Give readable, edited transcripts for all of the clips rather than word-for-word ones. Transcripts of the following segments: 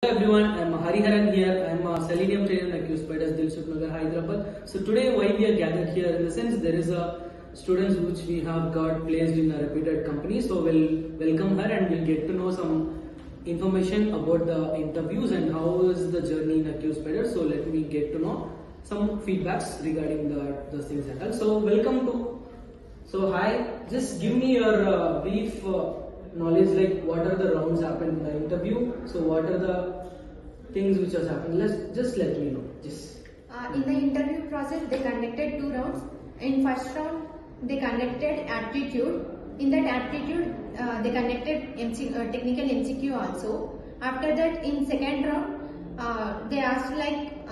Hello everyone, I am Hariharan here. I am a Selenium trainer at QSpiders Dilsukhnagar, Hyderabad. So today why we are gathered here, in the sense there is a students which we have got placed in a reputed company. So we'll welcome her and we'll get to know some information about the interviews and how is the journey in a QSpiders. So let me get to know some feedbacks regarding the things and all. So welcome to. So hi, just give me your brief knowledge, like what are the rounds happened in the interview, so what are the things which has happened. Just let me know. In the interview process, they conducted 2 rounds. In first round, they conducted aptitude. In that aptitude, they conducted technical MCQ also. After that, in second round, they asked like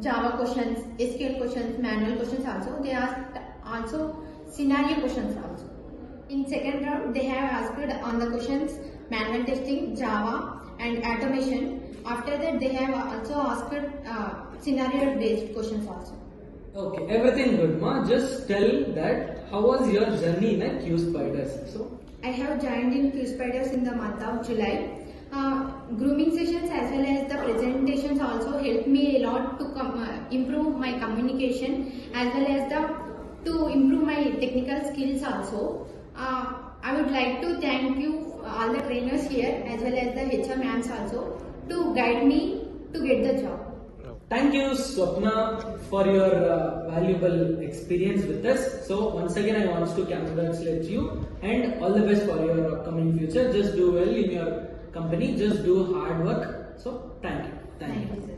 Java questions, SQL questions, manual questions also. They asked also scenario questions also. In second round, they have asked on the questions manual testing, Java and automation. After that, they have also asked scenario based questions also. Okay, everything good, ma. Just tell that how was your journey in a QSpiders. So I have joined in QSpiders in the month of July. Grooming sessions as well as the presentations also helped me a lot to improve my communication as well as to improve my technical skills also. I would like to thank you all the trainers here as well as the HR ma'ams also to guide me to get the job. thank you, Swapna, for your valuable experience with us. So once again I want to congratulate you and all the best for your upcoming future. Just do well in your company, just do hard work. So thank you. Thank you, sir.